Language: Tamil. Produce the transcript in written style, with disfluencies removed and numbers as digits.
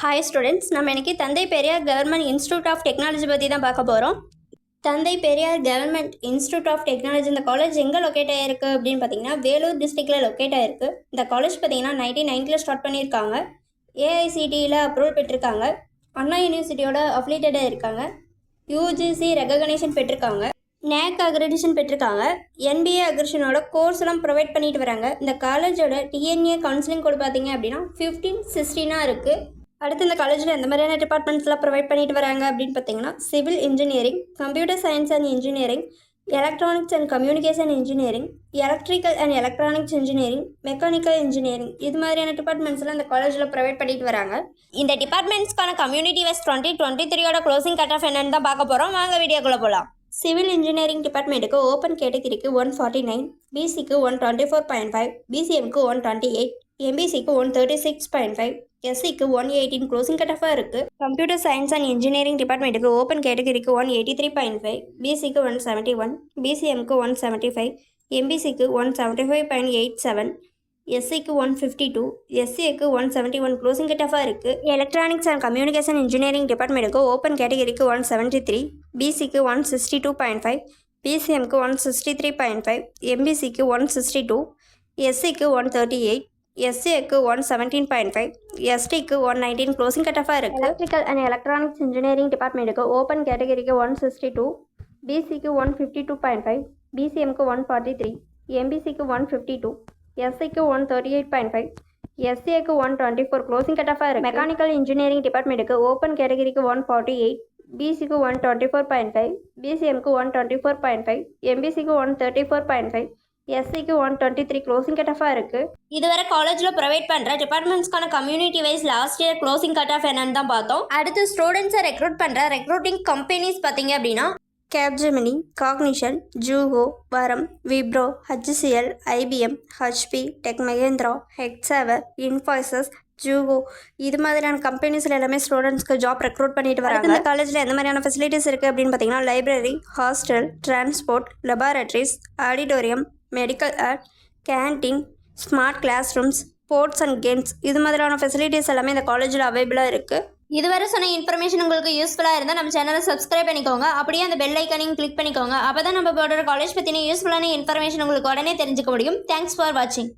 ஹாய் ஸ்டூடெண்ட்ஸ், நம்ம இன்றைக்கி Thanthai Periyar government institute of technology பற்றி தான் பார்க்க போகிறோம். Thanthai Periyar government institute of technology இந்த காலேஜ் எங்கே லொக்கேட் ஆகிருக்கு அப்படின்னு பார்த்தீங்கன்னா வேலூர் டிஸ்ட்ரிக்டில் லொக்கேட் ஆகிருக்கு. இந்த காலேஜ் பார்த்தீங்கன்னா 1990 ஸ்டார்ட் பண்ணியிருக்காங்க. ஏஐசிடியில் அப்ரூவல் பெற்றிருக்காங்க. அண்ணா யூனிவர்சிட்டியோட அஃபிலியேட்டடாக இருக்காங்க. யூஜிசி ரெகக்னேஷன் பெற்றிருக்காங்க. நேக் அக்ரெடிஷன் பெற்றிருக்காங்க. என்பிஏ அக்ரெடிஷனோட கோர்ஸ்லாம் ப்ரொவைட் பண்ணிட்டு வராங்க. இந்த காலேஜோட டிஎன்ஏ கவுன்சிலிங் கோட் பார்த்தீங்க அப்படின்னா 1516 இருக்குது. அடுத்து இந்த காலேஜில் எந்த மாதிரியான டிபார்ட்மெண்ட்ஸ்லாம் ப்ரொவைட் பண்ணிட்டு வராங்க அப்படின்னு பார்த்தீங்கன்னா civil engineering, computer science and engineering, electronics and communication engineering, electrical and electronics engineering, mechanical engineering, இது மாதிரியான டிபார்ட்மெண்ட்ஸ்லாம் இந்த காலேஜில் ப்ரொவைட் பண்ணிட்டு வராங்க. இந்த டிபார்ட்மெண்ட்ஸ்க்கான community wise 2023 closing cut off என்னன்னு தான் பார்க்க போகிறோம். வாங்க வீடியோக்குள்ளே போகலாம். சிவில் இன்ஜினியரிங் டிபார்ட்மெண்ட்டுக்கு ஓப்பன் கேட்டகிரிக்கு 149, பிசிக்கு 124.5, பிசிஎம்க்கு 128, எம்பிசிக்கு 136.5, எஸ்சிக்கு 118 க்ளோசிங் கட் ஆஃபாக இருக்குது. கம்ப்யூட்டர் சயின்ஸ் அண்ட் இன்ஜினியரிங் டிபார்ட்மெண்ட்டுக்கு ஓப்பன் கேட்டகிரிக்கு 183.5, பிசிக்கு 171, பிசிஎம்க்கு 175, எம்பிசிக்கு 175.87, எஸ்சிக்கு 152, எஸ்சிக்கு 171 க்ளோசிங் கட் ஆஃபாக இருக்குது. எலக்ட்ரானிக்ஸ் அண்ட் கம்யூனிகேஷன் இன்ஜினியரிங் டிபார்ட்மெண்ட்டுக்கு ஓப்பன் கேட்டகிரிக்கு 173, பிசிக்கு 162.5, பிசிஎம்க்கு 163.5, எம்பிசிக்கு 162, எஸ்சிக்கு 138, எஸ்சிக்கு 117.5, எஸ்டிக்கு 119 க்ளோசிங் கட் ஆஃபாக இருக்குது. எலக்ட்ரிக்கல் அண்ட் எலக்ட்ரானிக்ஸ் இன்ஜினியரிங் டிபார்ட்மெண்ட்டுக்கு ஓப்பன் கேட்டகிரிக்கு 162, பிசிக்கு 152.5, பிசிஎம்க்கு 143, எம்பிசிக்கு 152, எஸ்சிக்கு 138.5, எஸ்சிக்கு 124 க்ளோசிங் கட் ஆஃபாக இருக்குது. மெக்கானிக்கல் இன்ஜினியரிங் டிபார்ட்மெண்ட்டுக்கு ஓப்பன் கேட்டகிரிக்கு 148, பிசிக்கு 124.5, பிசிஎம்க்கு 124.5, எம்பிசிக்கு 134.5, எஸ்சிக்கு 123 க்ளோசிங் கட் ஆஃபாக இருக்குது. இதுவரை காலேஜில் ப்ரொவைட் பண்ணுற டிபார்ட்மெண்ட்ஸ்க்கான community wise last year closing cut off என்னன்னு தான் பார்த்தோம். அடுத்து ஸ்டூடெண்ட்ஸை ரெக்ரூட் பண்ணுற ரெக்ரூட்டிங் கம்பெனிஸ் பார்த்தீங்க அப்படின்னா கேப்ஜெமினி, காக்னிஷன், ஜூஹோ, வரம், Wipro, HCL, IBM, HP, Tech Mahindra, Hexaware, Infosys, Zoho, இது மாதிரியான கம்பெனிஸில் எல்லாமே ஸ்டூடெண்ட்ஸ்க்கு ஜாப் ரெக்ரூட் பண்ணிட்டு வராங்க. இந்த காலேஜில் எந்த மாதிரியான ஃபெசிலிட்டிஸ் இருக்குது அப்படின்னு பார்த்தீங்கன்னா library, hostel, transport, laboratories, auditorium, medical art, canteen, smart class rooms, sports and games, இது மாதிரியான ஃபெசிலிட்டிஸ் எல்லாமே இந்த காலேஜில் அவைலபிளாக இருக்குது. இதுவரை சொன்ன இன்ஃபர்மேஷன் உங்களுக்கு யூஸ்ஃபுல்லாக இருந்தால் நம்ம சேனலை சப்ஸ்கிரைப் பண்ணிக்கோங்க. அப்படியே அந்த பெல் ஐக்கானையும் கிளிக் பண்ணிக்கோங்க. அப்போ தான் நம்ம போடுற காலேஜ் பற்றின யூஸ்ஃபுல்லான இன்ஃபர்மேஷன் உங்களுக்கு உடனே தெரிஞ்சுக்க முடியும். தேங்க்ஸ் ஃபார் வாட்சிங்.